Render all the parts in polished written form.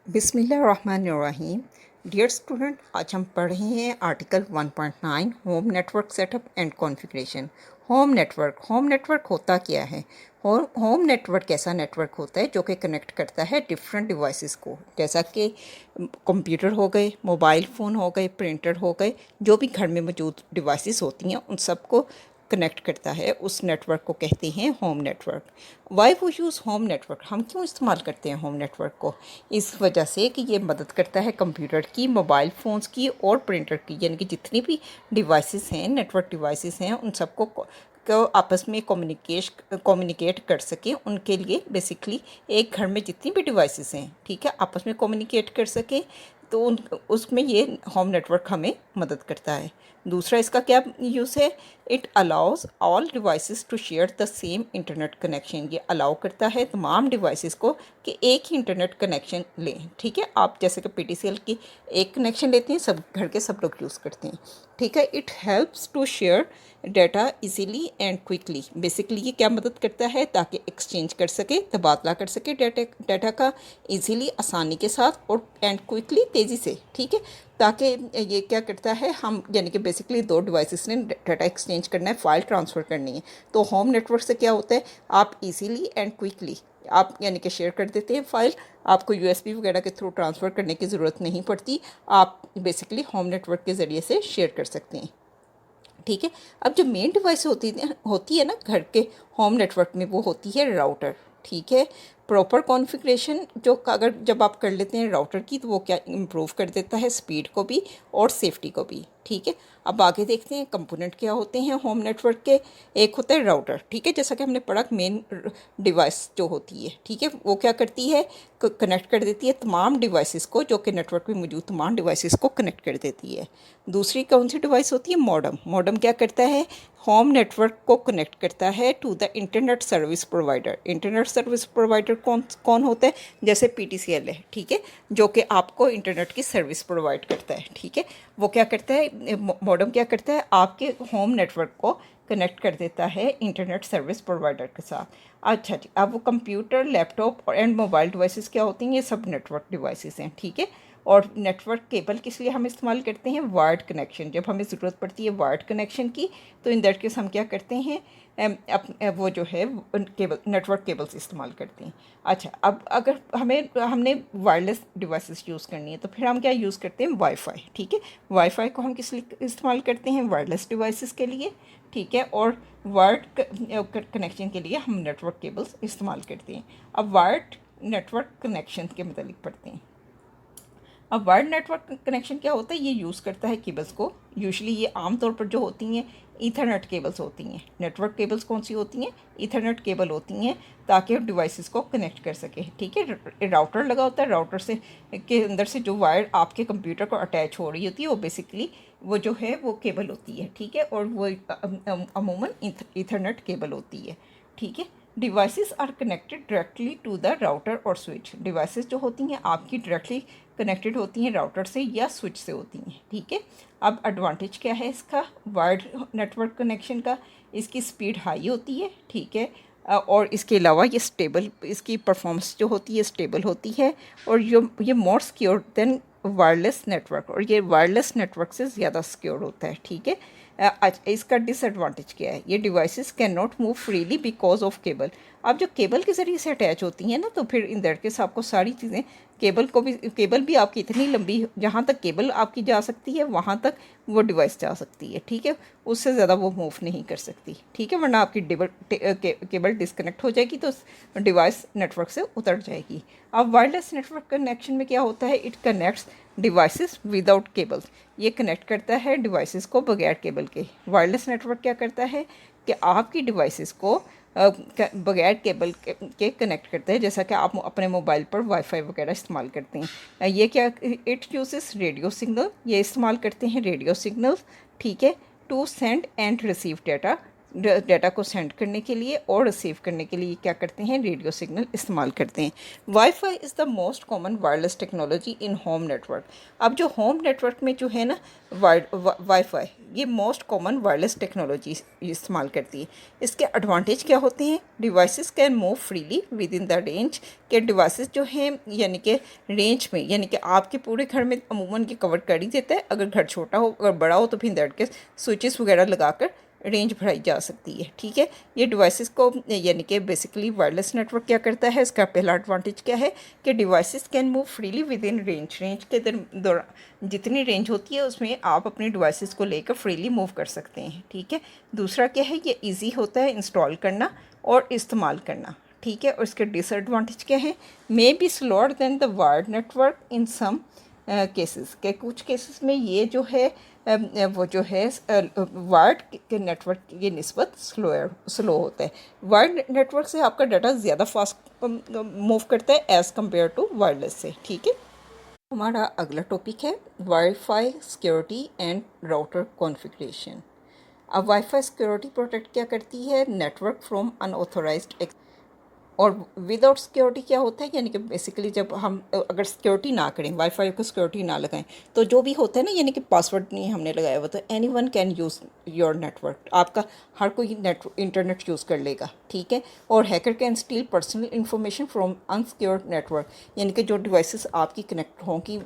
बिस्मिल्लाहिर्रहमानिर्रहीम। Dear student, आज हम पढ़ रहे हैं article 1.9 home network setup and configuration. Home network होता क्या है? होम नेटवर्क ऐसा नेटवर्क होता है जो कि कनेक्ट करता है डिफरेंट डिवाइसेस को, जैसा कि कंप्यूटर हो गए, मोबाइल फ़ोन हो गए, प्रिंटर हो गए, जो भी घर में मौजूद डिवाइसेस होती हैं उन सबको कनेक्ट करता है। उस नेटवर्क को कहते हैं होम नेटवर्क। वाई वो यूज़ होम नेटवर्क, हम क्यों इस्तेमाल करते हैं होम नेटवर्क को? इस वजह से कि ये मदद करता है कंप्यूटर की, मोबाइल फ़ोन्स की और प्रिंटर की, यानी कि जितनी भी डिवाइसेस हैं, नेटवर्क डिवाइसेस हैं, उन सबको को आपस में कम्युनिकेट कर सके। उनके लिए बेसिकली एक घर में जितनी भी डिवाइसेस हैं, ठीक है, आपस में कम्युनिकेट कर सके, तो उसमें ये होम नेटवर्क हमें मदद करता है। दूसरा इसका क्या यूज़ है? It allows all devices to share the same internet connection. ये अलाउ करता है तमाम डिवाइसेस को कि एक ही इंटरनेट कनेक्शन लें, ठीक है। आप जैसे कि PTCL की एक कनेक्शन लेते हैं, सब घर के सब लोग यूज़ करते हैं, ठीक है। It helps to share data easily and quickly. Basically ये क्या मदद करता है? ताकि एक्सचेंज कर सके, तबादला कर सके डाटा का इजीली, आसानी के साथ और एंड क्विकली, तेज़ी से, ठीक है। ताकि ये क्या करता है, हम यानी कि बेसिकली दो डिवाइसेस ने डाटा एक्सचेंज करना है, फ़ाइल ट्रांसफ़र करनी है, तो होम नेटवर्क से क्या होता है, आप इजीली एंड क्विकली आप यानी कि शेयर कर देते हैं फ़ाइल। आपको USB वगैरह के थ्रू ट्रांसफ़र करने की ज़रूरत नहीं पड़ती। आप बेसिकली होम नेटवर्क के ज़रिए से शेयर कर सकते हैं, ठीक है। अब जो मेन डिवाइस होती है ना घर के होम नेटवर्क में, वो होती है राउटर, ठीक है। प्रॉपर कॉन्फ़िगरेशन जो अगर जब आप कर लेते हैं राउटर की, तो वो क्या इम्प्रूव कर देता है स्पीड को भी और सेफ्टी को भी, ठीक है। अब आगे देखते हैं कंपोनेंट क्या होते हैं होम नेटवर्क के। एक होता है राउटर, ठीक है, जैसा कि हमने पढ़ा, मेन डिवाइस जो होती है, ठीक है, वो क्या करती है, कनेक्ट कर देती है तमाम डिवाइसेस को, जो कि नेटवर्क में मौजूद तमाम डिवाइसेस को कनेक्ट कर देती है। दूसरी कौन सी डिवाइस होती है? मॉडेम। मॉडेम क्या करता है? होम नेटवर्क को कनेक्ट करता है to the internet service provider. Internet service provider कौन कौन होता है? जैसे PTCL है, ठीक है, जो कि आपको इंटरनेट की सर्विस प्रोवाइड करता है, ठीक है। वो क्या करता है, मॉडेम क्या करता है, आपके होम नेटवर्क को कनेक्ट कर देता है इंटरनेट सर्विस प्रोवाइडर के साथ। अच्छा जी, अब वो कंप्यूटर, लैपटॉप और एंड मोबाइल डिवाइसेस क्या होती हैं? ये सब नेटवर्क डिवाइसेस हैं, ठीक है। और नेटवर्क केबल किस लिए हम इस्तेमाल करते हैं? Wired connection. जब हमें ज़रूरत पड़ती है वायर्ड कनेक्शन की, तो इन दैट केस हम क्या करते हैं, वो जो है केबल, नेटवर्क केबल्स इस्तेमाल करते हैं। अच्छा, अब अगर हमने वायरलेस डिवाइसेस यूज़ करनी है, तो फिर हम क्या यूज़ करते हैं? वाईफाई, ठीक है। वाईफाई को हम किस लिए इस्तेमाल करते हैं? वायरलेस डिवाइसेस के लिए, ठीक है। और वायर्ड कनेक्शन के लिए हम नेटवर्क केबल्स इस्तेमाल करते हैं। अब वायर्ड नेटवर्क कनेक्शन के मतलब पढ़ते हैं। अब वायर्ड नेटवर्क कनेक्शन क्या होता है? ये यूज़ करता है केबल्स को। यूजुअली ये आमतौर पर जो होती हैं ईथरनेट केबल्स होती हैं। नेटवर्क केबल्स कौन सी होती हैं? ईथरनेट केबल होती हैं, ताकि हम डिवाइसेस को कनेक्ट कर सके, ठीक है। राउटर लगा होता है, राउटर से के अंदर से जो वायर आपके कंप्यूटर को अटैच हो रही होती है, वो बेसिकली वो जो है वो केबल होती है, ठीक है। और वो अमूमन ईथरनेट केबल होती है, ठीक है। Devices are connected directly to the router और स्विच। डिवाइसेस जो होती हैं आपकी डायरेक्टली कनेक्टेड होती हैं राउटर से या स्विच से होती हैं, ठीक है। अब एडवांटेज क्या है इसका वायर्ड नेटवर्क कनेक्शन का? इसकी स्पीड हाई होती है, ठीक है। और इसके अलावा ये स्टेबल, इसकी परफॉर्मेंस जो होती है स्टेबल होती है, और ये more secure than wireless network, और ये वायरलेस नेटवर्क से ज़्यादा सिक्योर होता है, ठीक है। इसका डिसएडवांटेज क्या है? ये devices can not move freely because of cable. अब जो केबल के ज़रिए से अटैच होती हैं ना, तो फिर इन दैट केस आपको सारी चीज़ें, केबल भी आपकी इतनी लंबी, जहाँ तक केबल आपकी जा सकती है वहाँ तक वो डिवाइस जा सकती है, ठीक है। उससे ज़्यादा वो मूव नहीं कर सकती, ठीक है, वरना आपकी केबल डिस्कनेक्ट हो जाएगी तो डिवाइस नेटवर्क से उतर जाएगी। अब वायरलेस नेटवर्क कनेक्शन में क्या होता है? It connects devices without cables. ये कनेक्ट करता है डिवाइसेस को बगैर केबल के। वायरलेस नेटवर्क क्या करता है कि आपकी डिवाइसेस को बगैर केबल के कनेक्ट करते हैं, जैसा कि आप अपने मोबाइल पर वाईफाई वगैरह इस्तेमाल करते हैं। ये क्या, इट यूजेस रेडियो सिग्नल। ये इस्तेमाल करते हैं रेडियो सिग्नल, ठीक है, to send and receive data data को सेंड करने के लिए और रिसीव करने के लिए क्या करते हैं, रेडियो सिग्नल इस्तेमाल करते हैं। Wifi is the most common wireless technology in home network. अब जो होम नेटवर्क में जो है ना वाईफाई, ये मोस्ट कॉमन वायरलेस टेक्नोलॉजी इस्तेमाल करती है। इसके एडवांटेज क्या होते हैं, devices can move freely with in the range, के डिवाइसेस जो हैं यानी कि रेंज में, यानी कि आपके पूरे घर में अमूमन के कवर कर ही देता है। अगर घर छोटा हो, अगर बड़ा हो तो फिर दैट के स्विचेस वगैरह लगाकर रेंज बढ़ाई जा सकती है। ठीक है, ये डिवाइसेस को यानी कि बेसिकली वायरलेस नेटवर्क क्या करता है, इसका पहला एडवांटेज क्या है कि devices can move freely with in range. Range के दौरान जितनी रेंज होती है उसमें आप अपने डिवाइसेस को लेकर फ्रीली मूव कर सकते हैं। ठीक है, दूसरा क्या है, ये ईजी होता है इंस्टॉल करना और इस्तेमाल करना। ठीक है, और इसके डिसएडवांटेज क्या है, may be slower than the wired network in some cases, के कुछ केसेस में ये जो है वो जो है वायर्ड के नेटवर्क की निस्बत स्लो होता है। वायर्ड नेटवर्क से आपका डाटा ज़्यादा फास्ट मूव करता है एज़ कम्पेयर टू वायरलेस से। ठीक है, हमारा अगला टॉपिक है wifi security and router configuration. अब वाईफाई सिक्योरिटी प्रोटेक्ट क्या करती है, नेटवर्क फ्रॉम अनऑथोराइज्ड। और विदाउट सिक्योरिटी क्या होता है, यानी कि बेसिकली जब हम अगर सिक्योरिटी ना करें, वाईफाई को सिक्योरिटी ना लगाएं, तो जो भी होता है ना, यानी कि पासवर्ड नहीं हमने लगाया हुआ, तो any one can use your network, आपका हर कोई इंटरनेट यूज़ कर लेगा। ठीक है, और hacker can steel personal information from unsecured network, यानी कि जो डिवाइसेस आपकी कनेक्ट होंगी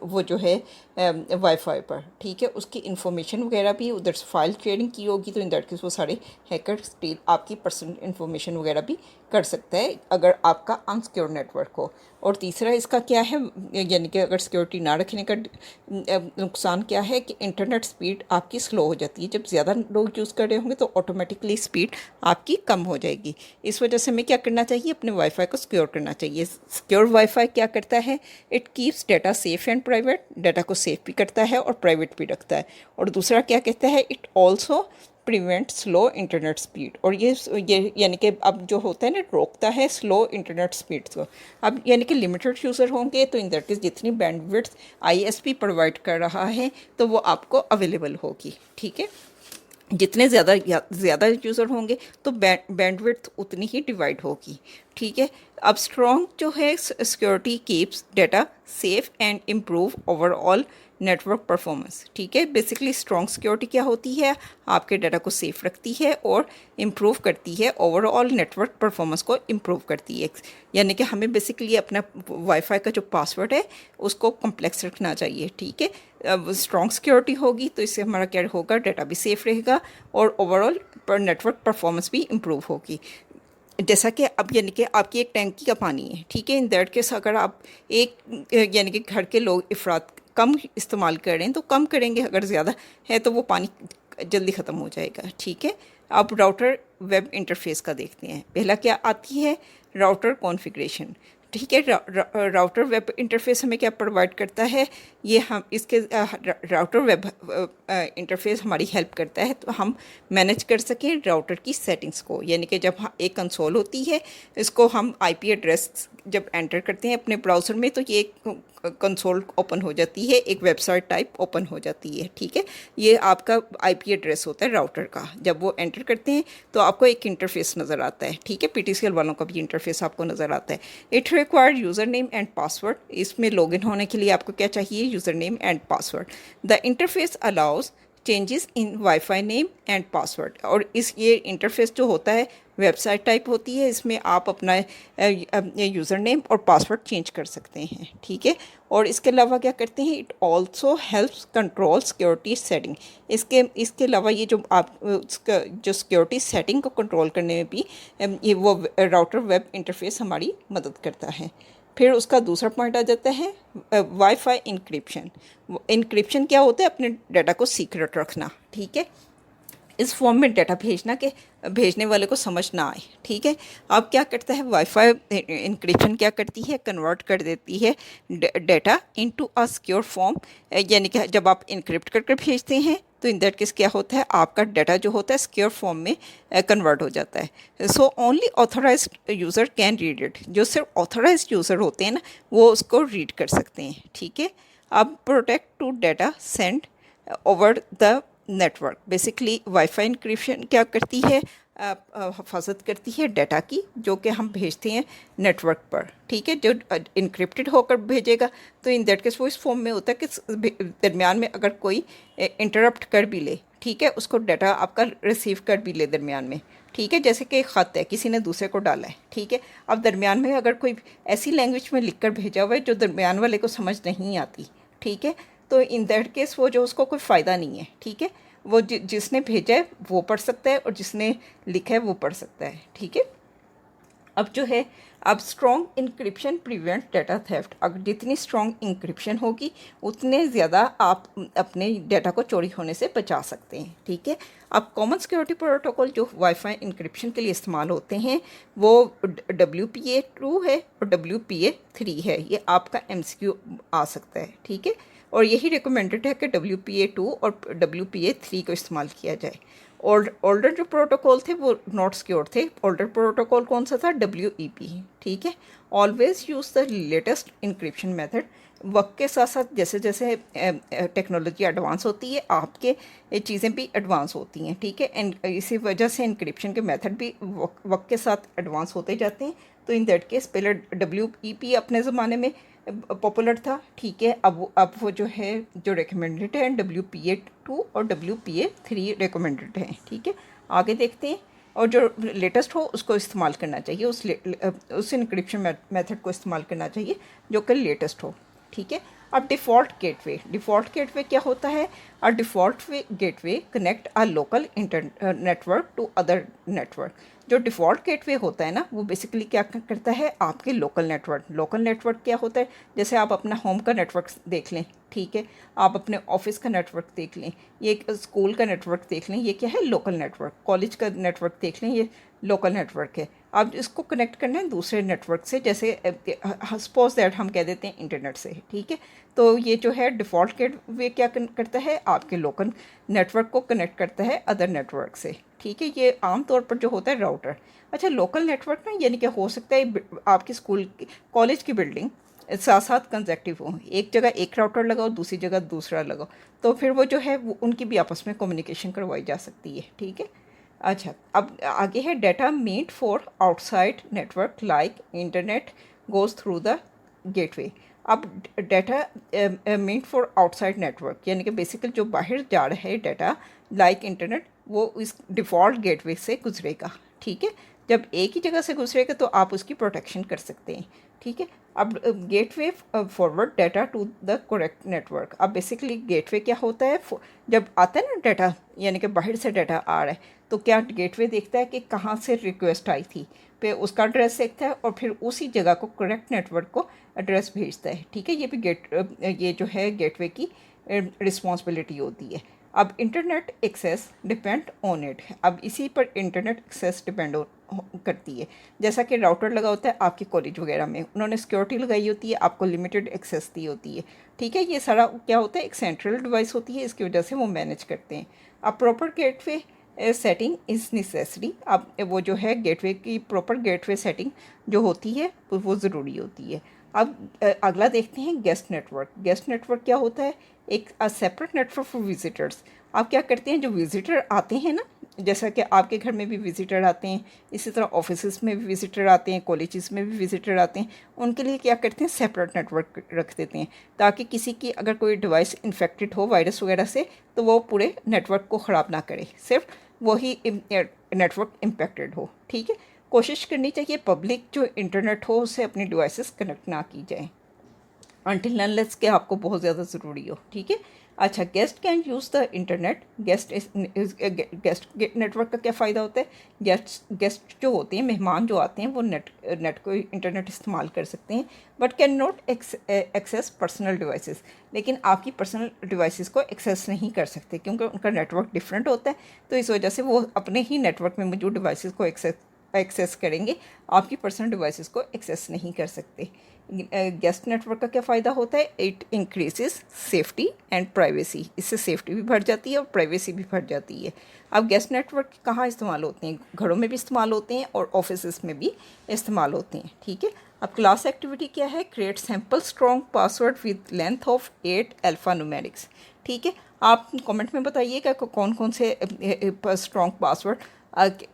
वो जो है वाईफाई पर, ठीक है, उसकी इन्फॉर्मेशन वगैरह भी उधर से फाइल शेयरिंग की होगी, तो इन दैट केस वो सारे हैकर स्टील आपकी पर्सनल इन्फॉर्मेशन वगैरह भी कर सकता है अगर आपका अनसिक्योर नेटवर्क हो। और तीसरा इसका क्या है, यानी कि अगर सिक्योरिटी ना रखने का नुकसान क्या है कि इंटरनेट स्पीड आपकी स्लो हो जाती है। जब ज़्यादा लोग यूज़ कर रहे होंगे तो ऑटोमेटिकली स्पीड आपकी कम हो जाएगी। इस वजह से हमें क्या करना चाहिए, अपने वाईफाई को सिक्योर करना चाहिए। सिक्योर वाईफाई क्या करता है, it keeps data safe and private, data को सेफ भी करता है और प्राइवेट भी रखता है। और दूसरा क्या कहता है, it also prevent slow internet speed, और ये यानी कि अब जो होता है ना, रोकता है स्लो इंटरनेट स्पीड को। अब यानी कि लिमिटेड यूज़र होंगे तो इन दैट केस जितनी बैंडविड्थ आईएसपी प्रोवाइड कर रहा है तो वो आपको अवेलेबल होगी। ठीक है, जितने ज़्यादा यूज़र होंगे तो बैंडविड्थ उतनी ही डिवाइड होगी। ठीक है, अब स्ट्रॉन्ग जो है security keeps data safe and improve overall network performance. ठीक है, बेसिकली स्ट्रॉन्ग सिक्योरिटी क्या होती है, आपके डाटा को सेफ रखती है और इम्प्रूव करती है, ओवरऑल नेटवर्क परफॉर्मेंस को इम्प्रूव करती है। यानी कि हमें बेसिकली अपना वाईफाई का जो पासवर्ड है उसको कम्प्लेक्स रखना चाहिए। ठीक है, अब स्ट्रॉन्ग सिक्योरिटी होगी तो इससे हमारा क्या होगा, डाटा भी सेफ रहेगा और ओवरऑल नेटवर्क परफॉर्मेंस भी इम्प्रूव होगी। जैसा कि अब यानी कि आपकी एक टैंकी का पानी है, ठीक है, इन दैट केस अगर आप एक यानी कि घर के लोग अफराद कम इस्तेमाल करें तो कम करेंगे, अगर ज़्यादा है तो वो पानी जल्दी ख़त्म हो जाएगा। ठीक है, अब राउटर वेब इंटरफेस का देखते हैं। पहला क्या आती है, राउटर कॉन्फ़िगरेशन। ठीक है, राउटर वेब इंटरफेस हमें क्या प्रोवाइड करता है, ये हम इसके राउटर वेब इंटरफेस हमारी हेल्प करता है तो हम मैनेज कर सकें राउटर की सेटिंग्स को। यानी कि जब एक कंसोल होती है, इसको हम आईपी एड्रेस जब एंटर करते हैं अपने ब्राउज़र में तो ये कंसोल ओपन हो जाती है, एक वेबसाइट टाइप ओपन हो जाती है। ठीक है, ये आपका आईपी एड्रेस होता है राउटर का। जब वो एंटर करते हैं तो आपको एक इंटरफेस नज़र आता है। ठीक है, पीटीसीएल वालों का भी इंटरफेस आपको नज़र आता है। It require user name and password, इसमें लॉगिन होने के लिए आपको क्या चाहिए, user name and password. The interface allows changes in wifi name and password, और इस ये इंटरफेस जो होता है वेबसाइट टाइप होती है, इसमें आप अपना यूज़र नेम और पासवर्ड चेंज कर सकते हैं। ठीक है, और इसके अलावा क्या करते हैं, it also helps control security setting. इसके अलावा ये जो आप जो सिक्योरिटी सेटिंग को कंट्रोल करने में भी ये वो राउटर वेब इंटरफेस हमारी मदद करता है। फिर उसका दूसरा पॉइंट आ जाता है वाईफाई इंक्रिप्शन। इंक्रिप्शन क्या होता है, अपने डाटा को सीक्रेट रखना। ठीक है, इस फॉर्म में डाटा भेजना के भेजने वाले को समझ ना आए। ठीक है, अब क्या करता है वाईफाई इंक्रिप्शन, क्या करती है, कन्वर्ट कर देती है data into a secure form. यानी कि जब आप इंक्रिप्ट करके भेजते हैं तो इन दैट केस क्या होता है, आपका डाटा जो होता है सिक्योर फॉर्म में कन्वर्ट हो जाता है। So only authorised user can read it, जो सिर्फ ऑथोराइज्ड यूज़र होते हैं ना वो उसको रीड कर सकते हैं। ठीक है, अब protect to data send over the network basically WiFi encryption क्या करती है, हिफाजत करती है डाटा की जो कि हम भेजते हैं नेटवर्क पर, ठीक है, जो इनक्रिप्टेड होकर भेजेगा। तो इन दैट केस वो इस फॉर्म में होता है कि दरमियान में अगर कोई इंटरप्ट कर भी ले, ठीक है, उसको डाटा आपका रिसीव कर भी ले दरमियान में, ठीक है, जैसे कि एक ख़त है किसी ने दूसरे को डाला है, ठीक है, अब दरमियान में अगर कोई ऐसी लैंग्वेज में लिख कर भेजा हुआ है जो दरमियान वाले को समझ नहीं आती, ठीक है, तो इन दैट केस वो जो उसको कोई फ़ायदा नहीं है, ठीक है, वो जिसने भेजा है वो पढ़ सकता है और जिसने लिखा है वो पढ़ सकता है, ठीक है। अब जो है, अब strong encryption prevent data theft, अगर जितनी स्ट्रॉन्ग इंक्रिप्शन होगी उतने ज़्यादा आप अपने डाटा को चोरी होने से बचा सकते हैं, ठीक है। अब कॉमन सिक्योरिटी प्रोटोकॉल जो वाईफाई इंक्रिप्शन के लिए इस्तेमाल होते हैं वो WPA2 है और WPA3 है, ये आपका MCQ आ सकता है, ठीक है, और यही रिकमेंडेड है कि WPA2 और WPA3 को इस्तेमाल किया जाए। और ओल्डर जो प्रोटोकॉल थे वो नॉट सिक्योर थे। ओल्डर प्रोटोकॉल कौन सा था? WEP, ठीक है। Always use the latest encryption method. वक्त के साथ साथ जैसे जैसे टेक्नोलॉजी एडवांस होती है आपके चीज़ें भी एडवांस होती हैं, ठीक है, एंड इसी वजह से इंक्रिप्शन के मेथड भी वक्त के साथ एडवांस होते जाते हैं। तो इन दैट केस पहले WEP अपने ज़माने में पॉपुलर था, ठीक है, अब वो जो है जो रिकमेंडेड है WPA2 और WPA3 रिकमेंडेड है, ठीक है। आगे देखते हैं, और जो लेटेस्ट हो उसको इस्तेमाल करना चाहिए, उस इंक्रिप्शन मेथड को इस्तेमाल करना चाहिए जो कि लेटेस्ट हो, ठीक है। अब डिफ़ॉल्ट गेटवे क्या होता है? A default gateway connect a local network to other network. जो डिफ़ॉल्ट गेटवे होता है ना, वो बेसिकली क्या करता है, आपके लोकल नेटवर्क क्या होता है, जैसे आप अपना होम का नेटवर्क देख लें, ठीक है, आप अपने ऑफिस का नेटवर्क देख लें, ये स्कूल का नेटवर्क देख लें, ये क्या है, लोकल नेटवर्क। कॉलेज का नेटवर्क देख लें, ये लोकल नेटवर्क है। अब इसको कनेक्ट करना है दूसरे नेटवर्क से, जैसे सपोज दैट हम कह देते हैं इंटरनेट से, ठीक है। तो ये जो है डिफ़ॉल्ट गेटवे क्या करता है, आपके लोकल नेटवर्क को कनेक्ट करता है अदर नेटवर्क से, ठीक है। ये आम तौर पर जो होता है राउटर। अच्छा, लोकल नेटवर्क ना, यानी कि हो सकता है आपकी स्कूल कॉलेज की बिल्डिंग साथ साथ कंजेक्टिव हो, एक जगह एक राउटर लगाओ, दूसरी जगह दूसरा लगाओ, तो फिर वो जो है वो उनकी भी आपस में कम्युनिकेशन करवाई जा सकती है, ठीक है। अच्छा, अब आगे है data meant for outside network like internet goes through the gateway. अब data meant for outside network यानी कि बेसिकली जो बाहर जा रहा है डाटा लाइक इंटरनेट, वो इस डिफ़ॉल्ट गेटवे से गुजरेगा, ठीक है। जब एक ही जगह से गुजरेगा तो आप उसकी प्रोटेक्शन कर सकते हैं, ठीक है। अब gateway forward data to the correct network. अब बेसिकली गेटवे क्या होता है, जब आता है ना डाटा, यानी कि बाहर से डाटा आ रहा है, तो क्या गेटवे देखता है कि कहाँ से रिक्वेस्ट आई थी, पे उसका एड्रेस देखता है और फिर उसी जगह को करेक्ट नेटवर्क को एड्रेस भेजता है, ठीक है। ये भी ये जो है गेटवे की रिस्पॉन्सिबिलिटी होती है। अब internet access depend on it. अब इसी पर इंटरनेट एक्सेस डिपेंड करती है। जैसा कि राउटर लगा होता है आपके कॉलेज वगैरह में, उन्होंने सिक्योरिटी लगाई होती है, आपको लिमिटेड एक्सेस दी होती है, ठीक है। ये सारा क्या होता है, एक सेंट्रल डिवाइस होती है, इसकी वजह से वो मैनेज करते हैं। अब proper gateway setting is necessary. अब वो जो है गेटवे की प्रॉपर गेटवे सेटिंग जो होती है वो ज़रूरी होती है। अब अगला देखते हैं गेस्ट नेटवर्क क्या होता है, एक सेपरेट नेटवर्क फॉर विजिटर्स। आप क्या करते हैं, जो विजिटर आते हैं ना, जैसा कि आपके घर में भी विजिटर आते हैं, इसी तरह ऑफिस में भी विजिटर आते हैं, कॉलेजेस में भी विजिटर आते हैं, उनके लिए क्या करते हैं, सेपरेट नेटवर्क रख देते हैं, ताकि किसी की अगर कोई डिवाइस इन्फेक्टेड हो वायरस वगैरह से तो वो पूरे नेटवर्क को ख़राब ना करे, सिर्फ वही नेटवर्क इम्पेक्टेड हो, ठीक है। कोशिश करनी चाहिए पब्लिक जो इंटरनेट हो उससे अपनी डिवाइसेस कनेक्ट ना की जाए अनटिल अनलेस के आपको बहुत ज़्यादा ज़रूरी हो, ठीक है। अच्छा, guest can use the internet. Guest network का क्या फ़ायदा होता है, गेस्ट जो होते हैं, मेहमान जो आते हैं, वो नेट को इंटरनेट इस्तेमाल कर सकते हैं, but can not access personal devices. लेकिन आपकी पर्सनल डिवाइसेस को एक्सेस नहीं कर सकते क्योंकि उनका नेटवर्क डिफरेंट होता है, तो इस वजह से वो अपने ही नेटवर्क में मौजूद डिवाइसेस को एक्सेस करेंगे, आपकी पर्सनल डिवाइसेस को एक्सेस नहीं कर सकते। गेस्ट नेटवर्क का क्या फ़ायदा होता है, it increases safety and privacy. इससे सेफ्टी भी बढ़ जाती है और प्राइवेसी भी बढ़ जाती है। अब गेस्ट नेटवर्क कहाँ इस्तेमाल होते हैं, घरों में भी इस्तेमाल होते हैं और ऑफिस में भी इस्तेमाल होते हैं, ठीक है। अब क्लास एक्टिविटी क्या है, create sample strong password with length of 8 alpha numerics, ठीक है। आप कमेंट में बताइएगा कि कौन कौन से स्ट्रॉन्ग पासवर्ड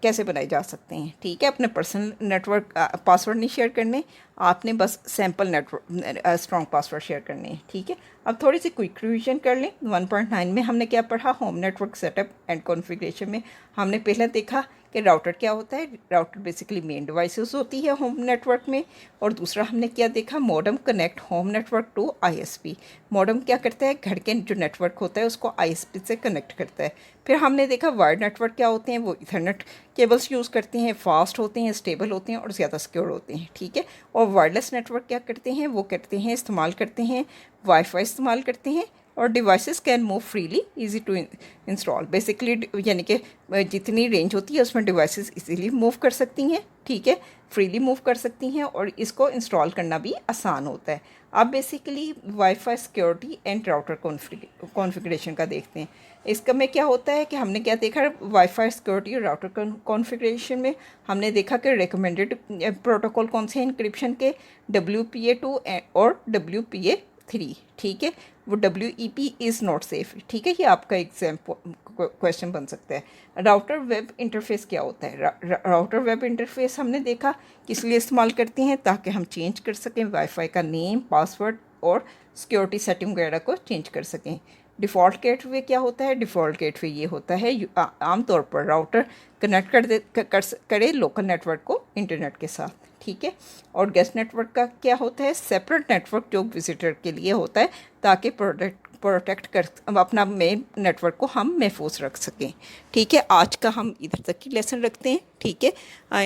कैसे बनाए जा सकते हैं। ठीक है, अपने पर्सनल नेटवर्क पासवर्ड नहीं शेयर करने, आपने बस sample network strong password share करने हैं। ठीक है, अब थोड़ी सी क्विक रिवीजन कर लें। 1.9 में हमने क्या पढ़ा? Home network setup and configuration में हमने पहले देखा कि राउटर क्या होता है। राउटर बेसिकली मेन डिवाइसेस होती है होम नेटवर्क में। और दूसरा हमने क्या देखा? Modem connect home network to ISP. Modem क्या करता है? घर के जो नेटवर्क होता है उसको आईएसपी से कनेक्ट करता है। फिर हमने देखा वायर्ड नेटवर्क क्या होते हैं, वो इथरनेट केबल्स यूज़ करते हैं, फास्ट होते हैं, स्टेबल होते हैं और ज़्यादा सिक्योर होते हैं। ठीक है, और वायरलेस नेटवर्क क्या करते हैं? वो करते हैं इस्तेमाल करते हैं वाईफाई इस्तेमाल करते हैं और devices can move freely easy to install. Basically यानी कि जितनी रेंज होती है उसमें डिवाइसेस इजीली मूव कर सकती हैं। ठीक है, फ्रीली मूव कर सकती हैं और इसको इंस्टॉल करना भी आसान होता है। अब basically wifi security and router configuration का देखते हैं। इसका में क्या होता है कि हमने क्या देखा? वाईफाई सिक्योरिटी और राउटर कॉन्फ़िगरेशन में हमने देखा कि रिकमेंडेड प्रोटोकॉल कौन से हैं इंक्रिप्शन के? WPA2 और WPA3। ठीक है, वो WEP इज़ नॉट सेफ। ठीक है, ये आपका एग्जाम क्वेश्चन बन सकता है। राउटर वेब इंटरफेस क्या होता है? राउटर वेब इंटरफेस हमने देखा किस लिए इस्तेमाल करते हैं, ताकि हम चेंज कर सकें वाईफाई का नेम, पासवर्ड और सिक्योरिटी सेटिंग वगैरह को चेंज कर सकें। डिफ़ॉल्ट गेटवे क्या होता है? डिफ़ॉल्ट गेटवे ये होता है आमतौर पर राउटर कनेक्ट करे लोकल नेटवर्क को इंटरनेट के साथ। ठीक है, और गेस्ट नेटवर्क का क्या होता है? सेपरेट नेटवर्क जो विजिटर के लिए होता है, ताकि प्रोटेक्ट कर अपना मेन नेटवर्क को हम महफूज रख सकें। ठीक है, आज का हम इधर तक की लेसन रखते हैं। ठीक है,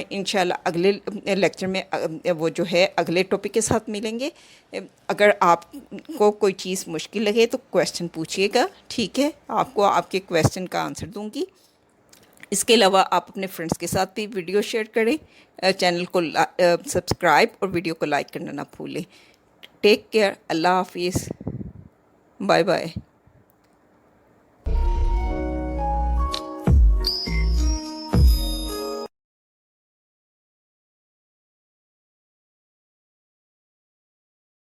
इंशाल्लाह अगले लेक्चर में वो जो है अगले टॉपिक के साथ मिलेंगे। अगर आपको कोई चीज़ मुश्किल लगे तो क्वेश्चन पूछिएगा। ठीक है, आपको आपके क्वेश्चन का आंसर दूंगी। इसके अलावा आप अपने फ्रेंड्स के साथ भी वीडियो शेयर करें। चैनल को सब्सक्राइब और वीडियो को लाइक करना ना भूलें। टेक केयर, अल्लाह हाफिज़, बाय बाय।